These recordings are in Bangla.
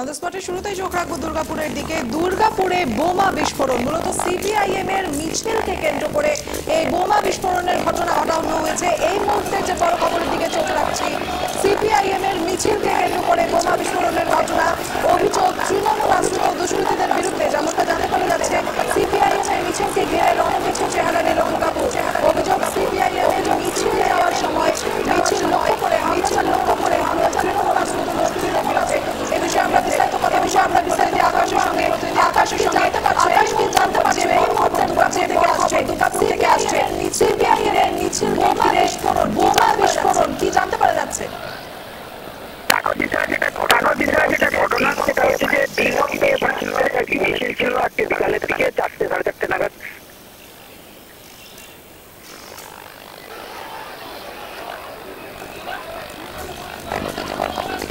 অন দ্য স্পটে শুরুতেই চোখ রাখবো দুর্গাপুরের দিকে। দুর্গাপুরে বোমা বিস্ফোরণ, মূলত সিপিআইএম এর মিছিলকে কেন্দ্র করে এই বোমা বিস্ফোরণের ঘটনা ঘটানো হয়েছে। এই মুহূর্তে যে বড় খবরের দিকে চোখ রাখছি, সিপিআইএম এর মিছিলকে কেন্দ্র করে বোমা বিস্ফোরণের ঘটনা। অভিযোগ তৃণমূল আশ্রিত দুষ্কৃতীদের বিরুদ্ধে। যেমনটা জানতে পারা যাচ্ছে, সিপিআইএম এর মিছিলকে ঘিরে রণমিছিল চেহারা নিল দুর্গাপুর। অভিযোগ সিপিআইএম এর মিছিলে যাওয়ার সময় মিছিল লক্ষ্য করে হামলা তৃণমূল আশ্রিত দুষ্কৃতীদের বিরুদ্ধে। এই বিষয়ে আমরা বিস্তারিত আকাশের সঙ্গে জানতে পারছি এই মুহূর্তে দুর্গাপুর থেকে আসছে সিপিআইএম এর মিছিল বোমা বিস্ফোরণ কি জানতে পারা যাচ্ছে? বিকালের দিকে 4টে সাড়ে 4টে নাগাদ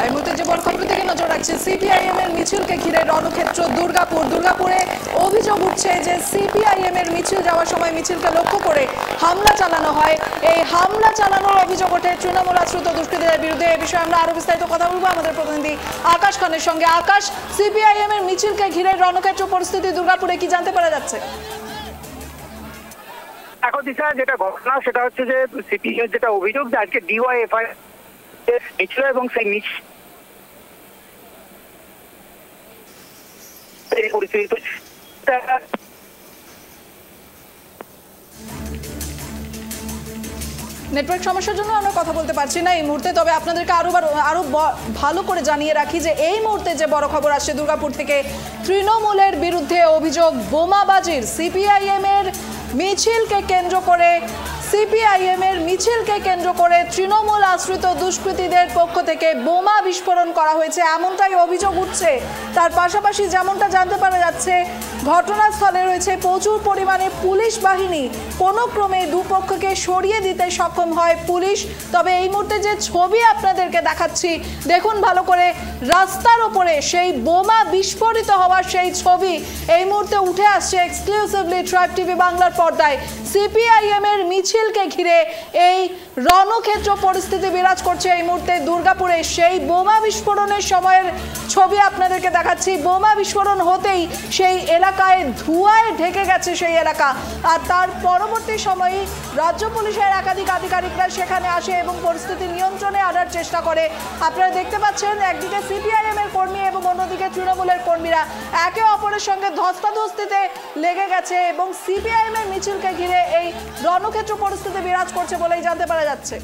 এই মুহূর্তে যে বড় খবরের দিকে নজর রাখছে, সিপিআইএম এর মিছিলকে ঘিরে রণক্ষেত্র দুর্গাপুরে অভিযোগ উঠছে যে সিপিআইএম এর মিছিল যাওয়ার সময় মিছিলকে লক্ষ্য করে হামলা চালানো হয়। এই হামলা চালানোর অভিযোগ ওঠে তৃণমূল আশ্রিত দুষ্কৃতীদের বিরুদ্ধে। এই বিষয়ে আমরা আরো বিস্তারিত কথা বলবো আমাদের প্রতিনিধি আকাশ খানের সঙ্গে। আকাশ, সিপিআইএম এর মিছিলকে ঘিরে রণক্ষেত্র পরিস্থিতি দুর্গাপুরে কি জানতে পারা যাচ্ছে? এখন দিশা যেটা ঘটনা সেটা হচ্ছে যে সিপিএম যেটা অভিযোগ যে আজকে ডিওয়াইএফআই মিছিল এবং সেই মিছিল পরিস্থিতি নেটওয়ার্ক সমস্যার জন্য আমরা কথা বলতে পারছি না এই মুহূর্তে। তবে আপনাদেরকে আরো ভালো করে জানিয়ে রাখি যে এই মুহূর্তে যে বড় খবর আসছে দুর্গাপুর থেকে, তৃণমূলের বিরুদ্ধে অভিযোগ বোমাবাজির। সিপিআইএম এর মিছিলকে কেন্দ্র করে তৃণমূল আশ্রিত দুষ্কৃতীদের পক্ষ থেকে বোমা বিস্ফোরণ করা হয়েছে, এমনটাই অভিযোগ উঠছে। তার পাশাপাশি যেমনটা জানতে পারা যাচ্ছে, ঘটনাস্থলে রয়েছে প্রচুর পরিমাণে পুলিশ বাহিনী। কোনো ক্রমে দুপক্ষকে সরিয়ে দিতে সক্ষম হয় পুলিশ। তবে এই মুহূর্তে যে ছবি আপনাদেরকে দেখাচ্ছি, দেখুন ভালো করে, রাস্তার ওপরে সেই বোমা বিস্ফোরিত হওয়ার সেই ছবি এই মুহূর্তে উঠে আসছে এক্সক্লুসিভলি ট্রাইব টিভি বাংলার পর্দায়। সিপিআইএম এর মিছিলকে ঘিরে এই রণক্ষেত্র পরিস্থিতি বিরাজ করছে এই মুহূর্তে দুর্গাপুরে। সেই বোমা বিস্ফোরণের সময়ের ছবি আপনাদেরকে দেখাচ্ছি। বোমা বিস্ফোরণ হতেই সেই এলাকায় ধোঁয়ায় ঢেকে গেছে সেই এলাকা। আর তার পরবর্তী সময়ে রাজ্য পুলিশের একাধিক আধিকারিকরা সেখানে আসে এবং পরিস্থিতি নিয়ন্ত্রণে আনার চেষ্টা করে। আপনারা দেখতে পাচ্ছেন, একদিকে সিপিআইএম এর কর্মী এবং অন্যদিকে তৃণমূলের কর্মীরা একে অপরের সঙ্গে ধস্তাধস্তিতে লেগে গেছে এবং সিপিআইএম এর মিছিলকে ঘিরে এই রণক্ষেত্র পরিস্থিতি বিরাজ করছে বলেই জানতে পারা যাচ্ছে।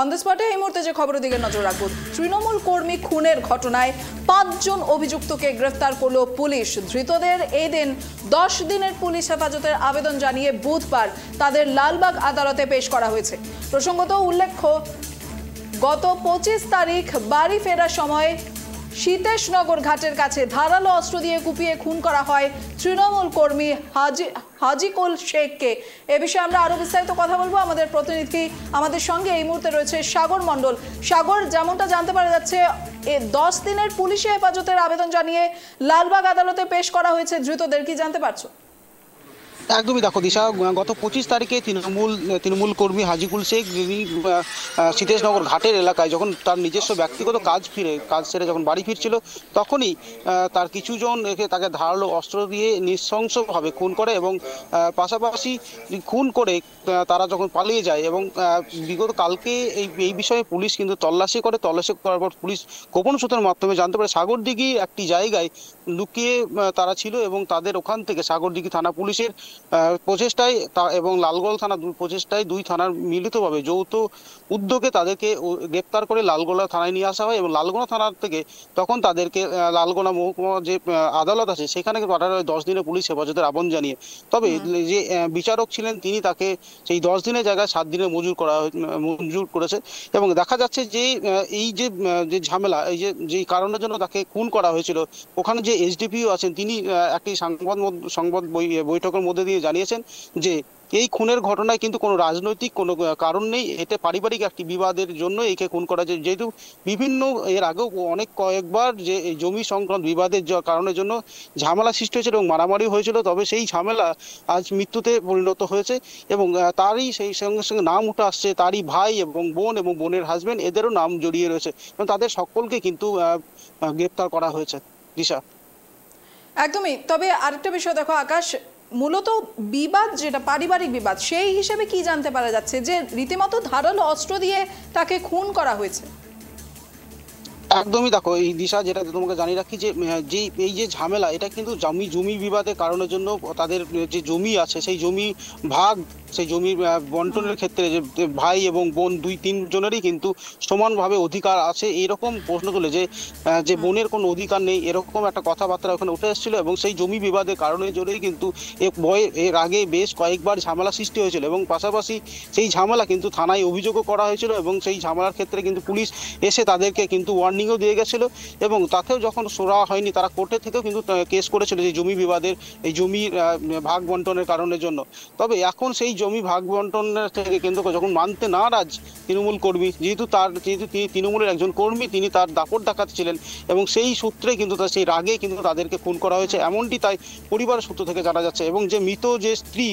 অন দ্য স্পটে এই মুহূর্তে যে খবরের দিকে নজর রাখবো, তৃণমূল কর্মী খুনের ঘটনায় 5 জন অভিযুক্তকে গ্রেফতার করল পুলিশ। ধৃতদের এই দিন 10 দিনের পুলিশ হেফাজতের আবেদন জানিয়ে বুধবার তাদের লালবাগ আদালতে পেশ করা হয়েছে। প্রসঙ্গত উল্লেখ্য, গত 25 তারিখ বাড়ি ফেরার সময় সীতেশনগর ঘাটের কাছে ধারালো অস্ত্র দিয়ে কুপিয়ে খুন করা হয় তৃণমূল কর্মী হাজিকুল শেখকে। এ বিষয়ে আমরা আরো বিস্তারিত কথা বলবো আমাদের প্রতিনিধি আমাদের সঙ্গে এই মুহূর্তে রয়েছে সাগর মণ্ডল। সাগর, যেমনটা জানতে পারা যাচ্ছে, 10 দিনের পুলিশি হেফাজতের আবেদন জানিয়ে লালবাগ আদালতে পেশ করা হয়েছে ধৃতদের, কি জানতে পারছো? একদমই দেখো দিশা, গত 25 তারিখে তৃণমূল কর্মী হাজিকুল শেখ যিনি সীতেশনগর ঘাটের এলাকায় যখন তার নিজস্ব ব্যক্তিগত কাজ সেরে যখন বাড়ি ফিরছিল, তখনই তার কিছুজন তাকে ধারালো অস্ত্র দিয়ে নৃশংসভাবে খুন করে এবং পাশাপাশি খুন করে তারা যখন পালিয়ে যায় এবং বিগত কালকে এই বিষয়ে পুলিশ কিন্তু তল্লাশি করার পর পুলিশ গোপন সূত্রের মাধ্যমে জানতে পারে সাগরদিঘি একটি জায়গায় লুকিয়ে তারা ছিল এবং তাদের ওখান থেকে সাগরদিঘি থানা পুলিশের প্রচেষ্টায় এবং লালগোলা থানা প্রচেষ্টায় দুই থানার মিলিতভাবে যৌথ উদ্যোগে তাদেরকে গ্রেপ্তার করে লালগোলা থানায় নিয়ে আসা হয় এবং লালগোলা থানার থেকে তখন তাদেরকে লালগোলা মহকুমা যে আদালত আছে সেখানে পাঠানো হয় 10 দিনের পুলিশ হেফাজতের আবেদন জানিয়ে। তবে যে বিচারক ছিলেন তিনি তাকে সেই 10 দিনের জায়গায় 7 দিনে মঞ্জুর করেছে এবং দেখা যাচ্ছে যে এই যে ঝামেলা, এই যে কারণের জন্য তাকে খুন করা হয়েছিল, ওখানে যে এসডিপিও আছেন তিনি একটি সংবাদ বৈঠকের মধ্যে মধ্যে দিয়ে জানিয়েছেন যে এই খুনের ঘটনায় কিন্তু কোনো রাজনৈতিক কোনো কারণ নেই, এটা পারিবারিক একটি বিবাদের জন্য একে খুন করা যায়। যেহেতু বিভিন্ন এর আগেও অনেক কয়েকবার যে এই জমি সংক্রান্ত বিবাদের কারণের জন্য ঝামেলা সৃষ্টি হয়েছিল এবং মারামারি হয়েছিল, তবে সেই ঝামেলা আজ মৃত্যুতে পরিণত হয়েছে এবং তারই সেই সঙ্গে সঙ্গে নাম উঠে আসছে তারই ভাই এবং বোনের হাজবেন্ড, এদেরও নাম জড়িয়ে রয়েছে এবং তাদের সকলকে কিন্তু গ্রেপ্তার করা হয়েছে। দিশা, একদমই। তবে আরেকটা বিষয় দেখো আকাশ, মূলত বিবাদ যেটা পারিবারিক বিবাদ, সেই হিসেবে কি জানতে পারা যাচ্ছে যে রীতিমতো ধারালো অস্ত্র দিয়ে তাকে খুন করা হয়েছে? একদমই দেখো এই দিশা, যেটা তোমাকে জানিয়ে রাখি যে এই যে ঝামেলা, এটা কিন্তু জমি বিবাদের কারণের জন্য তাদের যে জমি আছে সেই জমি ভাগ, সেই জমির বন্টনের ক্ষেত্রে যে ভাই এবং বোন দুই তিন জনেরই কিন্তু সমানভাবে অধিকার আছে এইরকম প্রশ্ন তুলে যে বোনের কোনো অধিকার নেই এরকম একটা কথাবার্তা ওখানে উঠে এসেছিল এবং সেই জমি বিবাদের কারণে জন্যই কিন্তু এর আগে বেশ কয়েকবার ঝামেলা সৃষ্টি হয়েছিল এবং পাশাপাশি সেই ঝামেলা কিন্তু থানায় অভিযোগও করা হয়েছিল এবং সেই ঝামেলার ক্ষেত্রে কিন্তু পুলিশ এসে তাদেরকে কিন্তু ওয়ার্নিংও দিয়ে গেছিল এবং তাতেও যখন সরা হয়নি তারা কোর্টে থেকেও কিন্তু কেস করেছিল যে জমি বিবাদের এই জমির ভাগ বন্টনের কারণের জন্য। তবে এখন সেই জমি ভাগ বন্টনের থেকে কেন্দ্র করে যখন মানতে নারাজ তৃণমূল কর্মী, যেহেতু তিনি তৃণমূলের একজন কর্মী, তিনি তার দাপট দেখাচ্ছিলেন এবং সেই সূত্রে কিন্তু সেই রাগে কিন্তু তাদেরকে খুন করা হয়েছে, এমনটি তাই পরিবারের সূত্র থেকে জানা যাচ্ছে। এবং যে মৃত যে স্ত্রী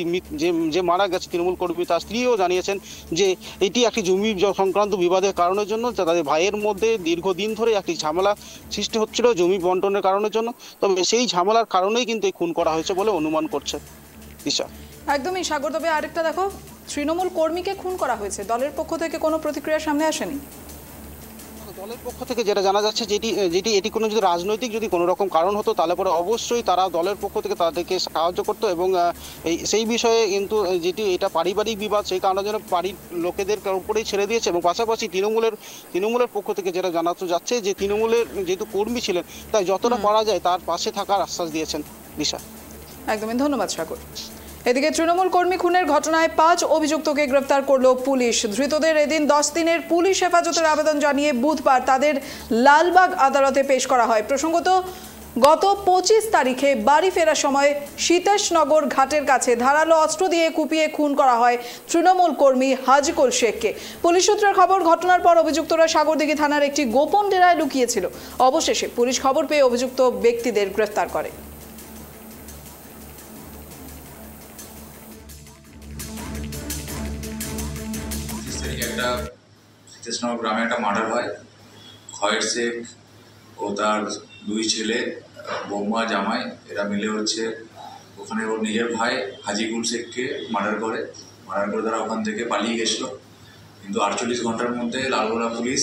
যে মারা গেছে তৃণমূল কর্মী, তার স্ত্রীও জানিয়েছেন যে এটি একটি জমি সংক্রান্ত বিবাদের কারণের জন্য, তাদের ভাইয়ের মধ্যে দীর্ঘদিন ধরে একটি ঝামেলা সৃষ্টি হচ্ছিল জমি বন্টনের কারণের জন্য। তবে সেই ঝামেলার কারণেই কিন্তু এই খুন করা হয়েছে বলে অনুমান করছে দিশা। একদমই সাগর। তবে আরেকটা দেখো, তৃণমূল কর্মীকে খুন করা হয়েছে, দলের পক্ষ থেকে কোনো প্রতিক্রিয়া সামনে আসেনি? দলের পক্ষ থেকে যেটা জানা যাচ্ছে এটি কোনো যদি রাজনৈতিক যদি কোনো রকম কারণ হতো তাহলে পরে অবশ্যই তারা দলের পক্ষ থেকে তাদেরকে সাহায্য করতো এবং সেই বিষয়ে কিন্তু যেটি এটা পারিবারিক বিবাদ সেই কারণের জন্য বাড়ির লোকেদের উপরেই ছেড়ে দিয়েছে এবং পাশাপাশি তৃণমূলের পক্ষ থেকে যেটা জানাতে যাচ্ছে যে তৃণমূলের যেহেতু কর্মী ছিলেন তাই যতটা পারা যায় তার পাশে থাকার আশ্বাস দিয়েছেন দিশা। একদমই, ধন্যবাদ সাগর। এদিকে তৃণমূল কর্মী খুনের ঘটনায় 5 অভিযুক্তকে গ্রেফতার করলো পুলিশ। ধৃতদের এদিন 10 দিনের পুলিশ হেফাজতের আবেদন জানিয়ে বুধবার তাদের লালবাগ আদালতে পেশ করা হয়। প্রসঙ্গত, গত 25 তারিখে বাড়ি ফেরার সময় সীতেশনগর ঘাটের কাছে ধারালো অস্ত্র দিয়ে কুপিয়ে খুন করা হয় তৃণমূল কর্মী হাজিকুল শেখকে। পুলিশ সূত্রের খবর, ঘটনার পর অভিযুক্তরা সাগরদিঘি থানার একটি গোপন ডেরায় লুকিয়েছিল। অবশেষে পুলিশ খবর পেয়ে অভিযুক্ত ব্যক্তিদের গ্রেফতার করে। একটা সীতেশনগর গ্রামে একটা মার্ডার হয়। খয়ের শেখ ও তার 2 ছেলে বৌমা জামাই এরা মিলে ওখানে ওর নিজের ভাই হাজিকুল শেখকে মার্ডার করে তারা ওখান থেকে পালিয়ে গেছিলো। কিন্তু 48 ঘন্টার মধ্যে লালগোলা পুলিশ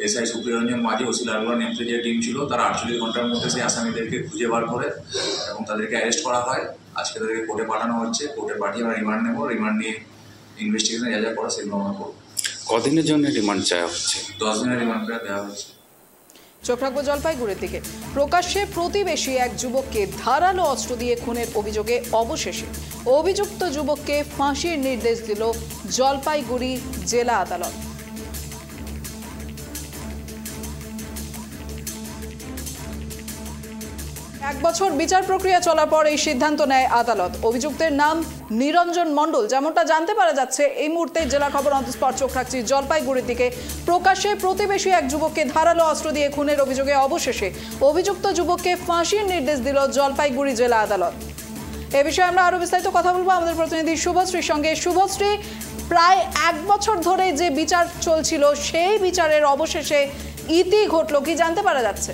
এসআই সুপ্রিয়রঞ্জন মাঝি, ওসি লালগোলা নেতৃত্বে যে টিম ছিল তারা 48 ঘন্টার মধ্যে সেই আসামিদেরকে খুঁজে বার করে এবং তাদেরকে অ্যারেস্ট করা হয়। আজকে তাদেরকে কোর্টে পাঠানো হচ্ছে। কোর্টে পাঠিয়ে আমরা রিমান্ড নেব। রিমান্ড নিয়ে ইনভেস্টিগেশন যা করা সেগুলো আমরা করব। কদিনের জন্য রিমান্ড চাওয়া হচ্ছে? 10 দিনের রিমান্ড দেওয়া হচ্ছে। চোখ রাখবো জলপাইগুড়ির দিকে। প্রকাশ্যে প্রতিবেশী এক যুবককে ধারালো অস্ত্র দিয়ে খুনের অভিযোগে অবশেষে অভিযুক্ত যুবককে ফাঁসির নির্দেশ দিল জলপাইগুড়ি জেলা আদালত। এক বছর বিচার প্রক্রিয়া চলার পর এই সিদ্ধান্ত নেয় আদালত। অভিযুক্তের নাম নিরঞ্জন মণ্ডল। যেমনটা জানতে পারা যাচ্ছে এই মুহূর্তে জেলা খবর অন্তঃস্পট চোখ রাখছি জলপাইগুড়ির দিকে। প্রকাশ্যে প্রতিবেশী এক যুবককে ধারালো অস্ত্র দিয়ে খুনের অভিযোগে অবশেষে অভিযুক্ত যুবককে ফাঁসির নির্দেশ দিল জলপাইগুড়ি জেলা আদালত। এ বিষয়ে আমরা আরো বিস্তারিত কথা বলবো আমাদের প্রতিনিধি শুভশ্রীর সঙ্গে। শুভশ্রী, প্রায় 1 বছর ধরে যে বিচার চলছিল সেই বিচারের অবশেষে ইতি ঘটলো, কি জানতে পারা যাচ্ছে?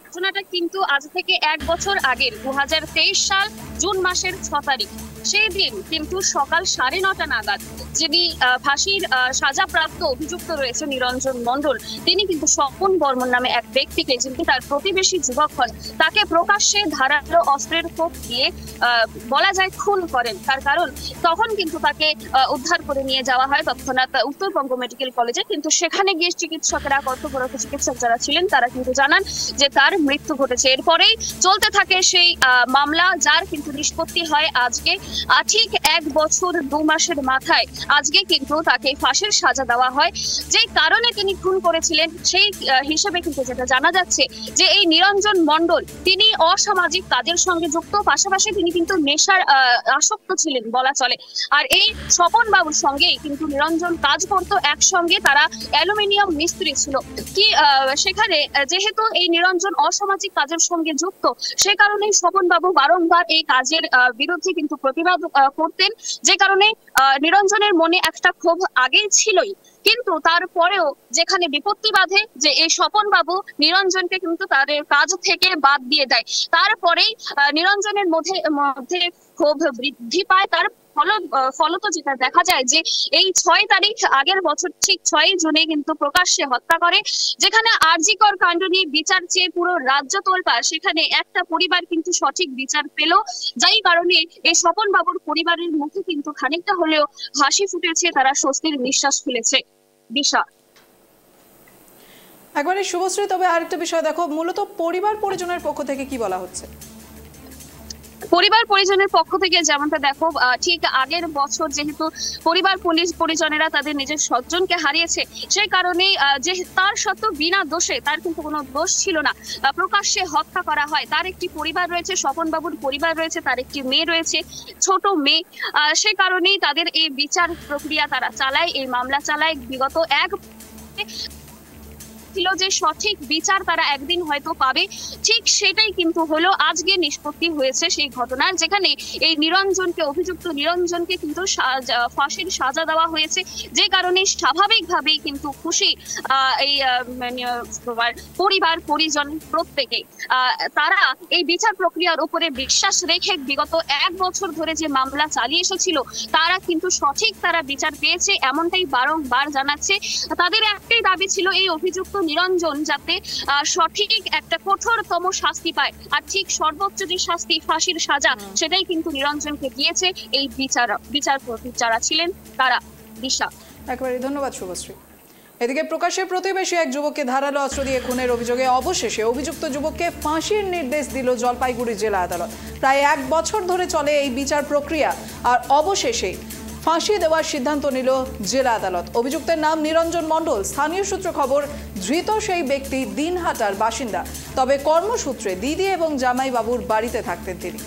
ঘটনাটা কিন্তু আজ থেকে 1 বছর আগের 2023 সাল জুন মাসের 6 তারিখ। সেই দিন কিন্তু সকাল 9:30 নাগাদ যিনি ফাঁসির সাজাপ্রাপ্ত অভিযুক্ত রয়েছে নিরঞ্জন মণ্ডল, তিনি কিন্তু স্বপন বর্মন নামে এক ব্যক্তিকে, যিনি তার প্রতিবেশী যুবক হন, তাকে প্রকাশ্যে ধারালো অস্ত্রের কোপ দিয়ে বলা যায় খুন করেন। তার কারণ তখন কিন্তু তাকে উদ্ধার করে নিয়ে যাওয়া হয় তৎক্ষণাৎ উত্তরবঙ্গ মেডিকেল কলেজে। কিন্তু সেখানে গিয়ে চিকিৎসকেরা, কর্তব্যরত চিকিৎসক যারা ছিলেন তারা কিন্তু জানান যে তার মৃত্যু ঘটেছে। এরপরেই চলতে থাকে সেই মামলা, যার কিন্তু নিষ্পত্তি হয় আজকে ঠিক 1 বছর 2 মাসের মাথায় আজকে কিন্তু তাকে ফাঁসির সাজা দেওয়া হয়। যে কারণে তিনি খুন করেছিলেন সেই হিসেবে কিন্তু যেটা জানা যাচ্ছে যে এই নিরঞ্জন মণ্ডল তিনি অসামাজিক কাজের সঙ্গে যুক্ত, পাশাপাশি তিনি কিন্তু নেশার আসক্ত ছিলেন বলা চলে। আর এই স্বপন বাবুর সঙ্গে কিন্তু নিরঞ্জন কাজ করত একসঙ্গে, তারা অ্যালুমিনিয়াম মিস্ত্রি ছিল। কি সেখানে যেহেতু এই নিরঞ্জন অসামাজিক কাজের সঙ্গে যুক্ত, সে কারণে স্বপন বাবু বারংবার এই কাজের বিরুদ্ধে কিন্তু প্রতিবাদ করতেন, যে কারণে নিরঞ্জনের মনে একটা ক্ষোভ আগেই ছিলই। কিন্তু তারপরেও যেখানে বিপত্তি বাধে যে এই স্বপন বাবু নিরঞ্জনকে কিন্তু তার কাজ থেকে বাদ দিয়ে দেয়, তারপরেই নিরঞ্জনের মধ্যে ক্ষোভ বৃদ্ধি পায়। তার ফলত যেটা দেখা যায় যে এই 6 তারিখ আগের বছর ঠিক 6 জুনে কিন্তু প্রকাশ্যে হত্যা করে, যেখানে আরজিকর কাণ্ড নিয়ে বিচার চেয়ে পুরো রাজ্য তোলপাড়, সেখানে একটা পরিবার কিন্তু সঠিক বিচার পেল, যাই কারণে এই স্বপন বাবুর পরিবারের মুখে কিন্তু খানিকটা হলেও হাসি ফুটেছে, তারা স্বস্তির নিঃশ্বাস ফেলেছে। দিশা, একবারে শুভশ্রী, তবে আরেকটা বিষয় দেখো, মূলত পরিবার পরিজনের পক্ষ থেকে কি বলা হচ্ছে? পরিবার পরিজনের পক্ষ থেকে যেমনটা দেখো, ঠিক আগের বছর যেহেতু পরিবার পরিজনেরা তাদের নিজের স্বজনকে হারিয়েছে, সেই কারণে যে তার সত্ত্বেও বিনা দোষে, তার কিন্তু কোনো দোষ ছিল না, প্রকাশ্যে হত্যা করা হয়। তার একটি পরিবার রয়েছে, স্বপন বাবুর পরিবার রয়েছে, তার একটি মেয়ে রয়েছে, ছোট মেয়ে। সে কারণেই তাদের এই বিচার প্রক্রিয়া তারা চালায়, এই মামলা চালায়। বিগত ছিল যে সঠিক বিচার তারা একদিন হয়তো পাবে, ঠিক সেটাই কিন্তু হলো আজকে নিষ্পত্তি হয়েছে সেই ঘটনার, যেখানে এই নিরঞ্জনকে, অভিযুক্ত নিরঞ্জনকে কিন্তু ফাঁসির সাজা দেওয়া হয়েছে, যে কারণে স্বাভাবিকভাবেই কিন্তু খুশি এই পরিবার পরিজন প্রত্যেকে। তারা এই বিচার প্রক্রিয়ার উপরে বিশ্বাস রেখে বিগত 1 বছর ধরে যে মামলা চালিয়ে এসেছিল, তারা কিন্তু সঠিক তারা বিচার পেয়েছে, এমনটাই বারংবার জানাচ্ছে। তাদের একটাই দাবি ছিল এই অভিযুক্ত নিরঞ্জন যাতে সঠিক একটা কঠোরতম শাস্তি পায়, আর ঠিক সর্বোচ্চ যে শাস্তি ফাঁসির সাজা, সেটাই কিন্তু নিরঞ্জনকে দিয়েছে এই বিচারপতি যারা ছিলেন তারা। দিশা, একেবারে ধন্যবাদ শুভশ্রী। এদিকে প্রকাশ্যে প্রতিবেশী এক যুবককে ধারালো অস্ত্র দিয়ে খুনের অভিযোগে অবশেষে অভিযুক্ত যুবককে ফাঁসির নির্দেশ দিল জলপাইগুড়ি জেলা আদালত। প্রায় 1 বছর ধরে চলে এই বিচার প্রক্রিয়া, আর অবশেষে ফাঁসি দেওয়ার সিদ্ধান্ত নিল জেলা আদালত। অভিযুক্তের নাম নিরঞ্জন মণ্ডল। স্থানীয় সূত্র খবর, ধৃত সেই ব্যক্তি দিনহাটার বাসিন্দা, তবে কর্মসূত্রে দিদি এবং জামাই বাবুর বাড়িতে থাকতেন তিনি।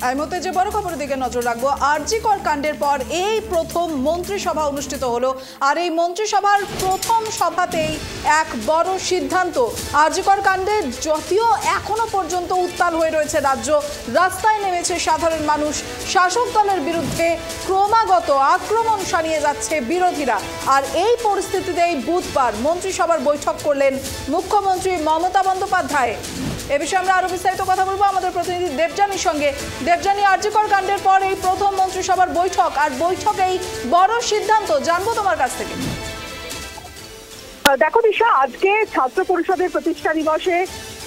এই মুহূর্তে যে বড় খবরের দিকে নজর রাখবো, আরজিকর কাণ্ডের পর এই প্রথম মন্ত্রিসভা অনুষ্ঠিত হলো, আর এই মন্ত্রিসভার প্রথম সভাতেই এক বড় সিদ্ধান্ত। আরজিকর কাণ্ডে যদিও এখনো পর্যন্ত উত্তাল হয়ে রয়েছে রাজ্য, রাস্তায় নেমেছে সাধারণ মানুষ, শাসক দলের বিরুদ্ধে ক্রমাগত আক্রমণ শানিয়ে যাচ্ছে বিরোধীরা, আর এই পরিস্থিতিতেই বুধবার মন্ত্রিসভার বৈঠক করলেন মুখ্যমন্ত্রী মমতা বন্দ্যোপাধ্যায়। এ বিষয়ে আমরা আরো বিস্তারিত কথা বলবো আমাদের প্রতিনিধি দেবযানীর সঙ্গে। দেবযানী, আরজিকর কাণ্ডের পর এই প্রথম মন্ত্রিসভার বৈঠক, আর বৈঠকেই বড় সিদ্ধান্ত, জানবো তোমার কাছ থেকে। দেখো দিশা, আজকে ছাত্র পরিষদের প্রতিষ্ঠা দিবসে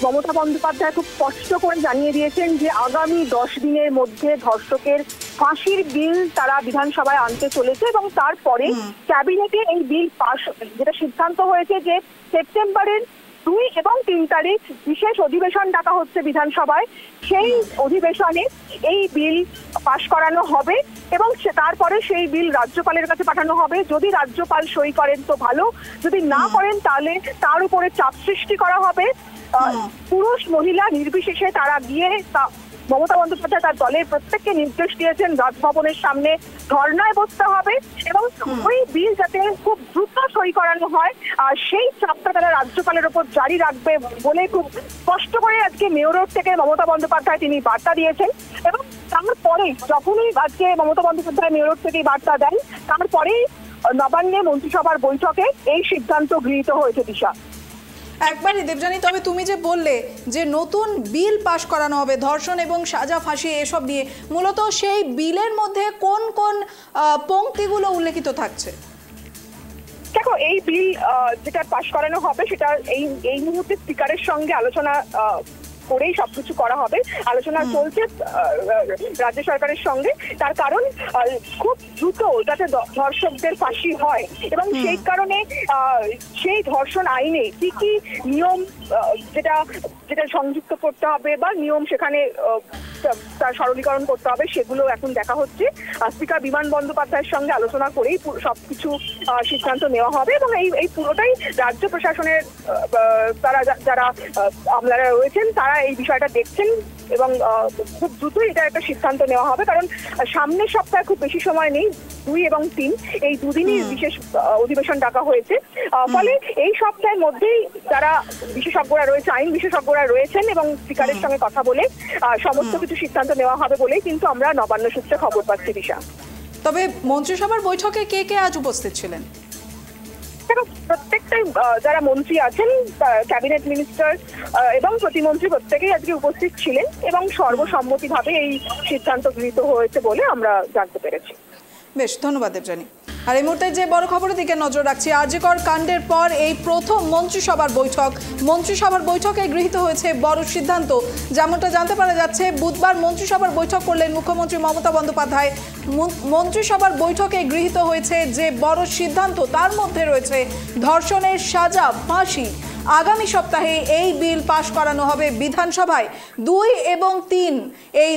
মমতা বন্দ্যোপাধ্যায় খুব স্পষ্ট করে জানিয়ে দিয়েছেন যে আগামী 10 দিনের মধ্যে ধর্ষকের ফাঁসির বিল তারা বিধানসভায় আনতে চলেছে, এবং তারপরে ক্যাবিনেটে এই বিল পাস, যেটা সিদ্ধান্ত হয়েছে যে সেপ্টেম্বরের 2 এবং 3 তারিখ বিশেষ অধিবেশন ডাকা হচ্ছে বিধানসভায়, সেই অধিবেশনে এই বিল পাশ করানো হবে এবং তারপরে সেই বিল রাজ্যপালের কাছে পাঠানো হবে। যদি রাজ্যপাল সই করেন তো ভালো, যদি না করেন তাহলে তার উপরে চাপ সৃষ্টি করা হবে। পুরুষ মহিলা নির্বিশেষে তারা গিয়ে মমতা বন্দ্যোপাধ্যায় তার দলের প্রত্যেককে নির্দেশ দিয়েছেন রাজভবনের সামনে ধর্নায় বসতে হবে, এবং ওই বিল যাতে খুব দ্রুত সই করানো হয়, আর সেই চাপটা তারা রাজ্যপালের ওপর জারি রাখবে বলে খুব স্পষ্ট করে আজকে মেয়র রোড থেকে মমতা বন্দ্যোপাধ্যায় তিনি বার্তা দিয়েছেন। এবং তারপরে যখনই আজকে মমতা বন্দ্যোপাধ্যায় মেয়র রোড থেকে বার্তা দেন, তারপরেই নবান্নে মন্ত্রিসভার বৈঠকে এই সিদ্ধান্ত গৃহীত হয়েছে। দিশা, একবারই দেবযানী, তবে তুমি যে বললে যে নতুন বিল পাশ করানো হবে ধর্ষণ এবং সাজা ফাঁসি এসব নিয়ে, মূলত সেই বিলের মধ্যে কোন কোন পংক্তিগুলো উল্লেখিত থাকছে? দেখো, এই বিল যেটা পাশ করানো হবে সেটা এই মুহূর্তে স্পিকারের সঙ্গে আলোচনা করেই সবকিছু করা হবে। আলোচনা চলছে রাজ্য সরকারের সঙ্গে। তার কারণ খুব দ্রুত যাতে ধর্ষকদের ফাঁসি হয়, এবং সেই কারণে সেই ধর্ষণ আইনে কি কি নিয়ম যেটা সংযুক্ত করতে হবে বা নিয়ম সেখানে তার সরলীকরণ করতে হবে, সেগুলো এখন দেখা হচ্ছে। স্পিকার বিমান বন্দ্যোপাধ্যায়ের সঙ্গে আলোচনা করেই সবকিছু সিদ্ধান্ত নেওয়া হবে, এবং এই পুরোটাই রাজ্য প্রশাসনের যারা আমলারা রয়েছেন তারা এই বিষয়টা দেখছেন, এবং খুব দ্রুতই এটা একটা সিদ্ধান্ত নেওয়া হবে। কারণ সামনের সপ্তাহে খুব বেশি সময় নেই, 2 এবং 3 এই দুদিনই বিশেষ অধিবেশন ডাকা হয়েছে। ফলে এই সপ্তাহের মধ্যেই যারা বিশেষজ্ঞরা রয়েছে, আইন বিশেষজ্ঞরা রয়েছেন, এবং স্পিকারের সঙ্গে কথা বলে সমস্ত কিছু সিদ্ধান্ত নেওয়া হবে বলেই কিন্তু আমরা নবান্ন সূত্রে খবর পাচ্ছি। দিশা, তবে মন্ত্রিসভার বৈঠকে কে কে আজ উপস্থিত ছিলেন? প্রত্যেকটাই যারা মন্ত্রী আছেন, ক্যাবিনেট মিনিস্টার এবং প্রতিমন্ত্রী প্রত্যেকেই আজকে উপস্থিত ছিলেন, এবং সর্বসম্মতিভাবে এই সিদ্ধান্ত গৃহীত হয়েছে বলে আমরা জানতে পেরেছি। বেশ, ধন্যবাদ দেবযানী। আর এই মুহূর্তে যে বড় খবরের দিকে নজর রাখছি, আরজিকর কাণ্ডের পর এই প্রথম মন্ত্রিসভার বৈঠকে গৃহীত হয়েছে বড় সিদ্ধান্ত। যেমনটা জানতে পারা যাচ্ছে, বুধবার মন্ত্রিসভার বৈঠক করলেন মুখ্যমন্ত্রী মমতা বন্দ্যোপাধ্যায়। মন্ত্রিসভার বৈঠকে গৃহীত হয়েছে যে বড় সিদ্ধান্ত, তার মধ্যে রয়েছে ধর্ষণের সাজা ফাঁসি। আগামী সপ্তাহে এই বিল পাশ করানো হবে বিধানসভায়। 2 এবং 3 এই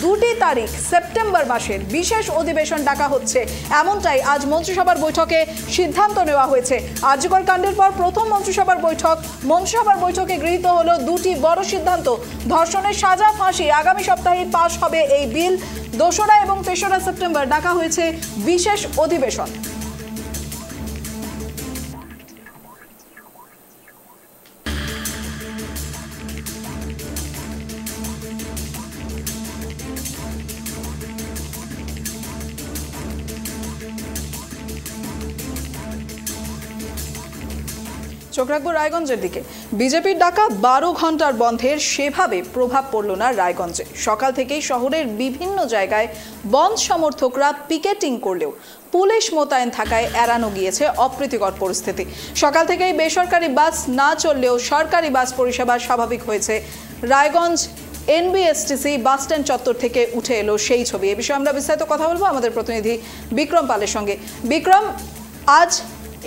দুটি তারিখ সেপ্টেম্বর মাসের বিশেষ অধিবেশন ডাকা হচ্ছে, এমনটাই আজ মন্ত্রিসভার বৈঠকে সিদ্ধান্ত নেওয়া হয়েছে। আরজিকর কাণ্ডের পর প্রথম মন্ত্রিসভার বৈঠকে গৃহীত হলো দুটি বড় সিদ্ধান্ত। ধর্ষণের সাজা ফাঁসি, আগামী সপ্তাহে পাশ হবে এই বিল। 2রা এবং 3রা সেপ্টেম্বর ডাকা হয়েছে বিশেষ অধিবেশন। চোখ রাখবো রায়গঞ্জের দিকে। বিজেপির ডাকা 12 ঘন্টার বন্ধের সেভাবে প্রভাব পড়ল না রায়গঞ্জে। সকাল থেকেই শহরের বিভিন্ন জায়গায় বন্ধ সমর্থকরা পিকেটিং করলেও পুলিশ মোতায়েন থাকায় এড়ানো গিয়েছে অপ্রীতিকর পরিস্থিতি। সকাল থেকেই বেসরকারি বাস না চললেও সরকারি বাস পরিষেবা স্বাভাবিক হয়েছে। রায়গঞ্জ এনবিএসটিসি বাসস্ট্যান্ড চত্বর থেকে উঠে এলো সেই ছবি। এ বিষয়ে আমরা বিস্তারিত কথা বলবো আমাদের প্রতিনিধি বিক্রম পালের সঙ্গে। বিক্রম, আজ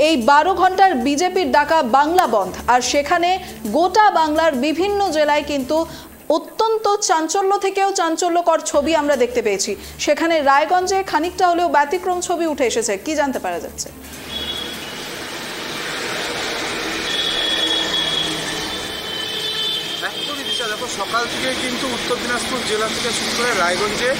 এই 12 ঘন্টার বিজেপির ডাকা বাংলা বন্ধ, আর সেখানে গোটা বাংলার বিভিন্ন জেলায় কিন্তু অত্যন্ত চাঞ্চল্য থেকেও চাঞ্চল্যকর ছবি আমরা দেখতে পেয়েছি। সেখানে রায়গঞ্জে খানিকটা হলেও ব্যতিক্রম ছবি উঠে এসেছে, কি জানতে পারা যাচ্ছে? দেখো, সকাল থেকে কিন্তু উত্তর দিনাজপুর জেলা থেকে শুরু করে রায়গঞ্জে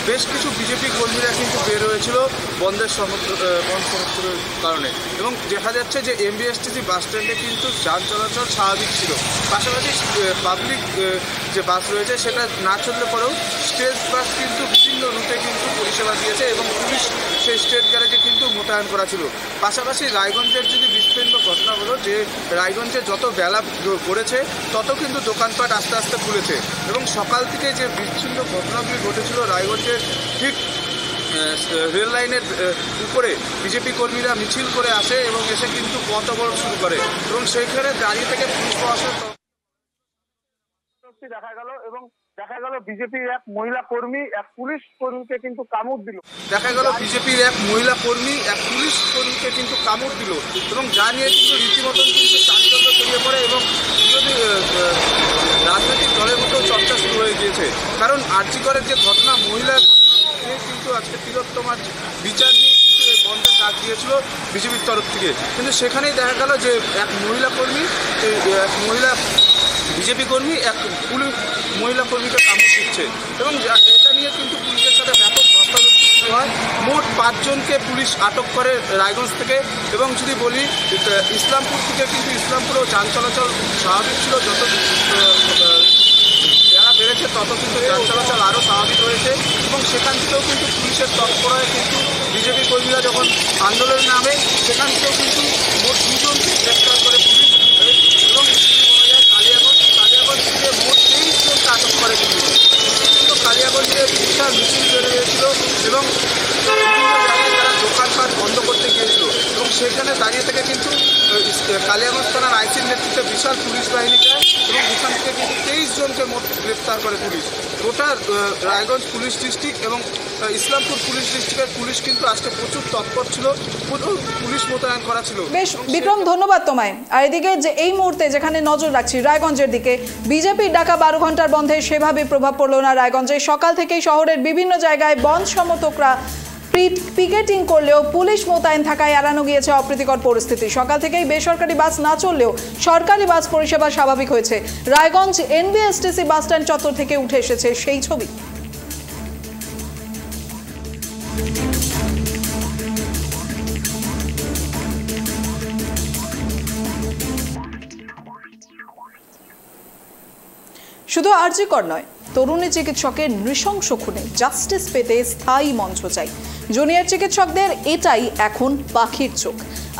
বেশ কিছু বিজেপি কর্মীরা কিন্তু বের হয়েছিল বন্ধ সমর্থনের কারণে, এবং দেখা যাচ্ছে যে এমবিএসটিসি বাস স্ট্যান্ডে কিন্তু যান চলাচল স্বাভাবিক ছিল। পাশাপাশি পাবলিক যে বাস রয়েছে সেটা না চললে পরেও স্টেট বাস কিন্তু বিভিন্ন রুটে কিন্তু পরিষেবা দিয়েছে, এবং পুলিশ সেই স্টেট গ্যারেজে কিন্তু মোতায়েন করা ছিল। পাশাপাশি রায়গঞ্জের যদি বিস্তীর্ণ ঘটনা হলো যে রায়গঞ্জে যত বেলা পড়েছে তত কিন্তু দোকানপাট আস্তে আস্তে খুলেছে, এবং সকাল থেকে যে বিচ্ছিন্ন ঘটনাগুলি ঘটেছিল রায়গঞ্জের ঠিক রেল লাইনের উপরে বিজেপি কর্মীরা মিছিল করে আসে এবং এসে কিন্তু পথ অবরোধ শুরু করে, এবং সেইখানে দাঁড়িয়ে থেকে পুলিশ প্রশাসন দেখা গেল বিজেপির এক মহিলা কর্মী এক পুলিশ কর্মীকে কিন্তু কামড় দিল। এবং যা নিয়ে কিন্তু রীতিমতন কিন্তু চাঞ্চল্য ছড়িয়ে পড়ে, এবং বিরোধী রাজনৈতিক দলের মতো চর্চা শুরু হয়ে গিয়েছে। কারণ আরজিকরের যে ঘটনা, মহিলার ঘটনা কিন্তু আজকে তিলোত্তমার বিচার নিয়ে কিন্তু এই বন্ধের ডাক দিয়েছিল বিজেপির তরফ থেকে, কিন্তু সেখানেই দেখা গেল যে এক মহিলা কর্মী, বিজেপি কর্মী এক মহিলা কর্মীকে কামড় দিচ্ছে, এবং এটা নিয়ে কিন্তু পুলিশের সাথে ব্যাপক ধস্তাধস্তি শুরু হয়। মোট 5 জনকে পুলিশ আটক করে রায়গঞ্জ থেকে, এবং যদি বলি ইসলামপুর থেকে কিন্তু ইসলামপুরেও যান চলাচল স্বাভাবিক ছিল। যত বেলা বেড়েছে তত কিন্তু যান চলাচল আরও স্বাভাবিক হয়েছে, এবং সেখান থেকেও কিন্তু পুলিশের তৎপরতায় কিন্তু বিজেপি কর্মীরা যখন আন্দোলনে নামে সেখান থেকেও কিন্তু মোট 2 জনকে গ্রেপ্তার করে পুলিশ, এবং কালিয়াগঞ্জ থেকে মোট 23 জনকে আটক করে পুলিশ। কিন্তু কালিয়াগঞ্জে বিশাল মিছিল বের হয়েছিল, এবং বিভিন্ন জায়গায় তারা দোকানপাট বন্ধ করতে গিয়েছিল, এবং সেখানে দাঁড়িয়ে থেকে কালিয়াগঞ্জ থানার আইসির নেতৃত্বে বিশাল পুলিশ বাহিনী যায় এবং এখান থেকে কিন্তু 23 জনকে মোট গ্রেপ্তার করে পুলিশ। গোটা রায়গঞ্জ পুলিশ ডিস্ট্রিক্ট এবং ইসলামপুর পুলিশ ডিস্ট্রিক্টের পুলিশ কিন্তু আজকে প্রচুর তৎপর ছিল, পুলিশ মোতায়েন করা ছিল। বেশ বিক্রম, ধন্যবাদ তোমায়। আর এদিকে যে এই মুহূর্তে যেখানে নজর রাখছি রায়গঞ্জের দিকে, বিজেপির ডাকা 12 ঘন্টার বন্ধে সেভাবে প্রভাব পড়ল না রায়গঞ্জে। সকাল থেকেই শহরের বিভিন্ন জায়গায় বন্ধ সমর্থকরা পিকেটিং করলেও পুলিশ মোতায়েন থাকায় এড়ানো গিয়েছে অপ্রীতিকর পরিস্থিতি। সকাল থেকেই বেসরকারি বাস না চললেও সরকারি বাস পরিষেবা স্বাভাবিক হয়েছে। রায়গঞ্জ এনবিএসটিসি বাস স্ট্যান্ড চত্বর থেকে উঠে এসেছে সেই ছবি। শুধু আরজিকর নয়, তরুণী চিকিৎসকের নৃশংস খুনে জাস্টিস পেতে স্থায়ী মঞ্চ চাই। জুনিয়র চিকিৎসকদের এটাই এখন পাখির চোখ।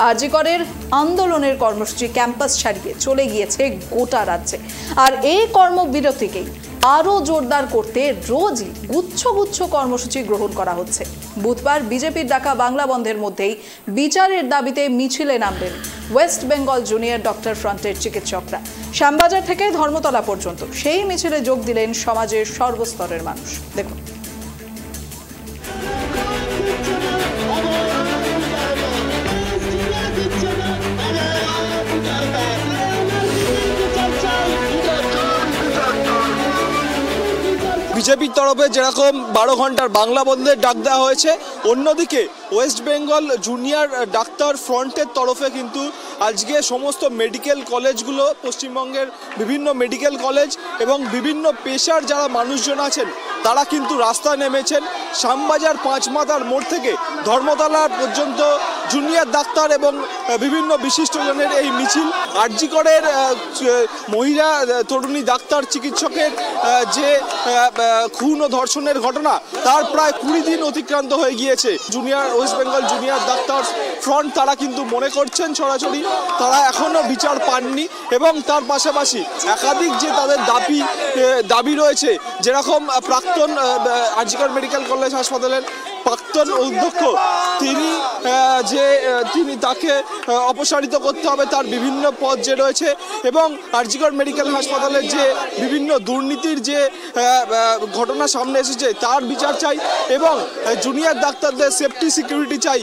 আরজিকরের আন্দোলনের কর্মসূচি ক্যাম্পাস ছাড়িয়ে চলে গিয়েছে গোটা রাজ্যে। আর এই কর্মবিরতিকেই আরও জোরদার করতে রোজই গুচ্ছ গুচ্ছ কর্মসূচি গ্রহণ করা হচ্ছে। বুধবার বিজেপির ডাকা বাংলা বন্ধের মধ্যেই বিচারের দাবিতে মিছিলে নামবেন ওয়েস্ট বেঙ্গল জুনিয়র ডক্টর ফ্রন্টের চিকিৎসকরা। শ্যামবাজার থেকে ধর্মতলা পর্যন্ত সেই মিছিলে যোগ দিলেন সমাজের সর্বস্তরের মানুষ। দেখুন। বিজেপির তরফে যেরকম 12 ঘন্টার বাংলা বন্ধের ডাক দেওয়া হয়েছে, অন্যদিকে ওয়েস্ট বেঙ্গল জুনিয়র ডাক্তার ফ্রন্টের তরফে কিন্তু আজকে সমস্ত মেডিকেল কলেজগুলো, পশ্চিমবঙ্গের বিভিন্ন মেডিকেল কলেজ এবং বিভিন্ন পেশার যারা মানুষজন আছেন তারা কিন্তু রাস্তায় নেমেছেন। শ্যামবাজার 5 মাথার মোড় থেকে ধর্মতলা পর্যন্ত জুনিয়র ডাক্তার এবং বিভিন্ন বিশিষ্টজনের এই মিছিল। আরজিকরের মহিলা তরুণী ডাক্তার চিকিৎসকের যে খুন ও ধর্ষণের ঘটনা, তার প্রায় 20 দিন অতিক্রান্ত হয়ে গিয়েছে। West Bengal junior doctor front তারা কিন্তু মনে করছেন সরাসরি তারা এখনো বিচার পাননি এবং তার পাশাপাশি একাধিক যে তাদের দাবি রয়েছে, যেরকম প্রাক্তন আরজিকর মেডিকেল কলেজ হাসপাতালের প্রাক্তন অধ্যক্ষ তিনি তাকে অপসারিত করতে হবে, তার বিভিন্ন পদ যে রয়েছে, এবং আরজিকর মেডিকেল হাসপাতালের যে বিভিন্ন দুর্নীতির যে ঘটনা সামনে এসেছে তার বিচার চাই এবং জুনিয়র ডাক্তারদের সেফটি সিকিউরিটি চাই।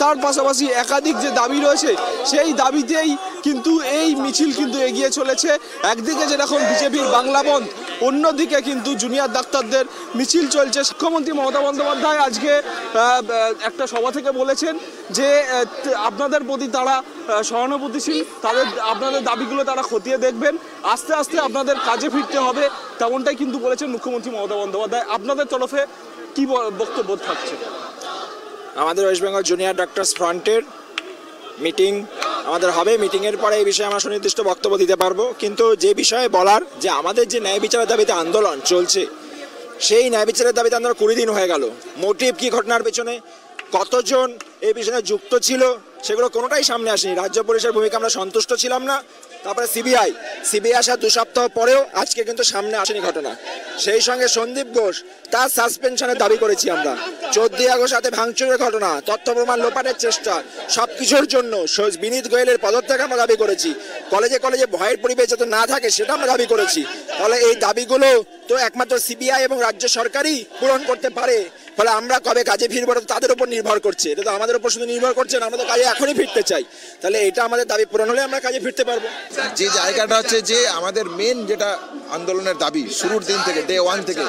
তার পাশাপাশি একাধিক যে দাবি রয়েছে সেই দাবিতেই কিন্তু এই মিছিল কিন্তু এগিয়ে চলেছে। একদিকে যেরকম বিজেপির বাংলা বন্ধ, অন্যদিকে কিন্তু জুনিয়র ডাক্তারদের মিছিল চলছে। মুখ্যমন্ত্রী মমতা বন্দ্যোপাধ্যায় আজকে একটা সভা থেকে বলেছেন যে আপনাদের প্রতি তারা সহানুভূতিশীল, আপনাদের দাবিগুলো তারা খতিয়ে দেখবেন, আস্তে আস্তে আপনাদের কাজে ফিরতে হবে, তেমনটাই কিন্তু বলেছেন মুখ্যমন্ত্রী মমতা বন্দ্যোপাধ্যায়। আপনাদের তরফে কি বক্তব্য থাকছে? আমাদের ওয়েস্ট বেঙ্গল জুনিয়র ডাক্তার্স ফ্রন্টের মিটিং আমাদের হবে। মিটিংয়ের পরে এই বিষয়ে আমরা সুনির্দিষ্ট বক্তব্য দিতে পারবো, কিন্তু যে বিষয়ে বলার যে আমাদের যে ন্যায় বিচারের দাবিতে আন্দোলন চলছে, সেই ন্যায় বিচারের দাবিতে আন্দোলন 20 দিন হয়ে গেল। মোটিভ কি, ঘটনার পেছনে কতজন এই বিষয়ে যুক্ত ছিল, সেগুলো কোনোটাই সামনে আসেনি। রাজ্য পুলিশের ভূমিকা আমরা সন্তুষ্ট ছিলাম না। তারপরে সিবিআই আসার 2 সপ্তাহ পরেও আজকে কিন্তু সামনে আসেনি ঘটনা। সেই সঙ্গে সন্দীপ ঘোষ তার সাসপেনশনের দাবি করেছি আমরা। 14 আগস্ট রাতে ভাঙচুরের ঘটনা, তথ্য প্রমাণ লোপাটের চেষ্টা, সবকিছুর জন্য বিনীত গোয়েলের পদত্যাগ আমরা দাবি করেছি। কলেজে কলেজে ভয়ের পরিবেশ যাতে না থাকে সেটা আমরা দাবি করেছি। তাহলে এই দাবিগুলো তো একমাত্র সিবিআই এবং রাজ্য সরকারই পূরণ করতে পারে। ফলে আমরা কবে কাজে ফিরবো তাদের উপর নির্ভর করছে, এটা তো আমাদের উপর শুধু নির্ভর করছে না। আমরা তো কাজে এখনই ফিরতে চাই, তাহলে এটা আমাদের দাবি পূরণ হলে আমরা কাজে ফিরতে পারবো। যে জায়গাটা হচ্ছে যে আমাদের মেন যেটা আন্দোলনের দাবি শুরুর দিন থেকে, ডে 1 থেকে,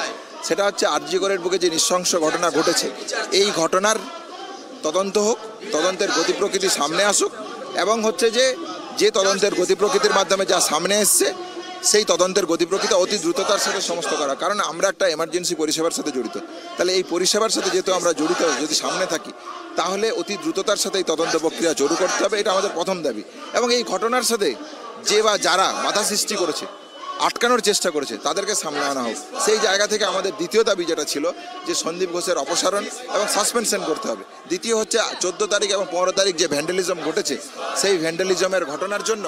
সেটা হচ্ছে আরজিকরের বুকে যে নৃশংস ঘটনা ঘটেছে, এই ঘটনার তদন্ত হোক, তদন্তের গতি প্রকৃতি সামনে আসুক, এবং হচ্ছে যে তদন্তের গতি প্রকৃতির মাধ্যমে যা সামনে এসছে সেই তদন্তের গতি প্রকৃতি অতি দ্রুততার সাথে সমস্ত করা। কারণ আমরা একটা এমার্জেন্সি পরিষেবার সাথে জড়িত, তাহলে এই পরিষেবার সাথে যেহেতু আমরা জড়িত, যদি সামনে থাকি তাহলে অতি দ্রুততার সাথে এই তদন্ত প্রক্রিয়া জড়ো করতে হবে, এটা আমাদের প্রথম দাবি। এবং এই ঘটনার সাথে যে বা যারা বাধা সৃষ্টি করেছে, আটকানোর চেষ্টা করেছে, তাদেরকে সামনে আনা হোক। সেই জায়গা থেকে আমাদের দ্বিতীয় দাবি যেটা ছিল যে সন্দীপ ঘোষের অপসারণ এবং সাসপেনশন করতে হবে। দ্বিতীয় হচ্ছে 14 তারিখ এবং 15 তারিখ যে ভ্যান্ডালিজম ঘটেছে, সেই ভ্যান্ডালিজমের ঘটনার জন্য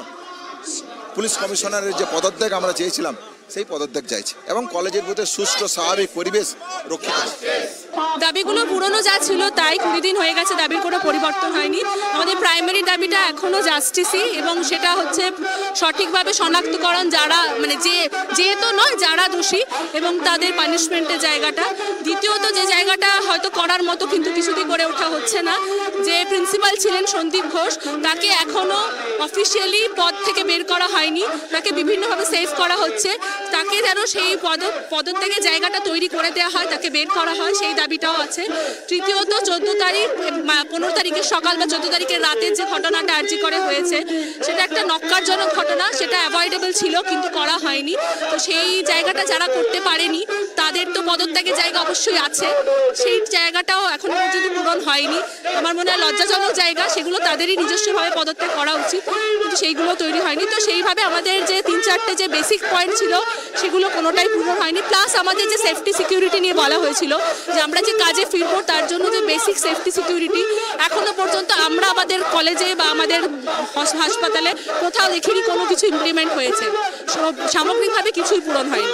পুলিশ কমিশনারের যে পদত্যাগ আমরা চেয়েছিলাম, সেই পদত্যাগ চাইছি এবং কলেজের মধ্যে সুষ্ঠু স্বাভাবিক পরিবেশ রক্ষিত। দাবিগুলো পুরনো যা ছিল তাই, 20 দিন হয়ে গেছে, দাবির কোনো পরিবর্তন হয়নি। আমাদের প্রাইমারি দাবিটা এখনো জাস্টিসই, এবং সেটা হচ্ছে সঠিকভাবে শনাক্তকরণ, যারা মানে যেহেতু নয় যারা দোষী, এবং তাদের পানিশমেন্টের জায়গাটা। দ্বিতীয়ত যে জায়গাটা হয়তো করার মতো কিন্তু কিছুদিন করে ওঠা হচ্ছে না, যে প্রিন্সিপাল ছিলেন সন্দীপ ঘোষ, তাকে এখনো অফিসিয়ালি পদ থেকে বের করা হয়নি, তাকে বিভিন্নভাবে সেভ করা হচ্ছে। তাকে যেন সেই পদত্যাগের জায়গাটা তৈরি করে দেওয়া হয়, তাকে বের করা হয়, সেই দাবিটাও আছে। তৃতীয়ত 14 তারিখ 15 তারিখের সকাল বা 14 তারিখের রাতের যে ঘটনাটা আরজি করে হয়েছে, সেটা একটা নক্কারজনক ঘটনা, সেটা অ্যাভয়েডেবল ছিল কিন্তু করা হয়নি। তো সেই জায়গাটা যারা করতে পারেনি তাদের তো পদত্যাগের জায়গা অবশ্যই আছে, সেই জায়গাটাও এখনো পর্যন্ত পূরণ হয়নি। আমার মনে হয় লজ্জাজনক জায়গা, সেগুলো তাদেরই নিজস্বভাবে পদত্যাগ করা উচিত, কিন্তু সেইগুলো তৈরি হয়নি। তো সেইভাবে আমাদের যে 3-4টে যে বেসিক পয়েন্ট ছিল সেগুলো কোনোটাই পূরণ হয়নি। প্লাস আমাদের যে সেফটি সিকিউরিটি নিয়ে বলা হয়েছিল, যে আমরা যে কাজে ফিরবো তার জন্য যে বেসিক সেফটি সিকিউরিটি, এখনো পর্যন্ত আমরা আমাদের কলেজে বা আমাদের হাসপাতালে কোথাও দেখিনি কোনো কিছু ইমপ্লিমেন্ট হয়েছে। সামগ্রিকভাবে কিছুই পূরণ হয়নি।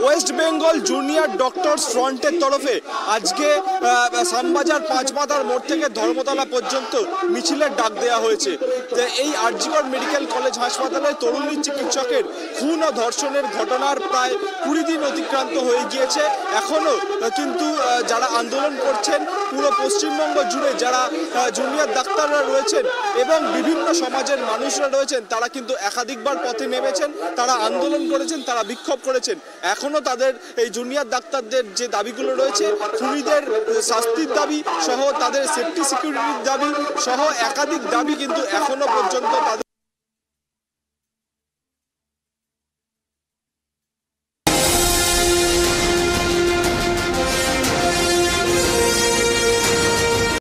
ওয়েস্ট বেঙ্গল জুনিয়র ডক্টরস ফ্রন্টের তরফে আজকে শ্যামবাজার 5 মাথার মোড় থেকে ধর্মতলা পর্যন্ত মিছিলের ডাক দেওয়া হয়েছে। এই আরজিকর মেডিকেল কলেজ হাসপাতালে তরুণী চিকিৎসকের খুন ও ধর্ষণের ঘটনার প্রায় 20 দিন অতিক্রান্ত হয়ে গিয়েছে। এখনো কিন্তু যারা আন্দোলন করছেন পুরো পশ্চিমবঙ্গ জুড়ে, যারা জুনিয়র ডাক্তাররা রয়েছেন এবং বিভিন্ন সমাজের মানুষরা রয়েছেন, তারা কিন্তু একাধিকবার পথে নেমেছেন, তারা আন্দোলন করেছেন, তারা বিক্ষোভ করেছেন। এখনো তাদের এই জুনিয়র ডাক্তারদের যে দাবিগুলো রয়েছে, খুনিদের শাস্তির দাবি সহ তাদের সেফটি সিকিউরিটির দাবি সহ একাধিক দাবি কিন্তু এখনো পর্যন্ত তাদের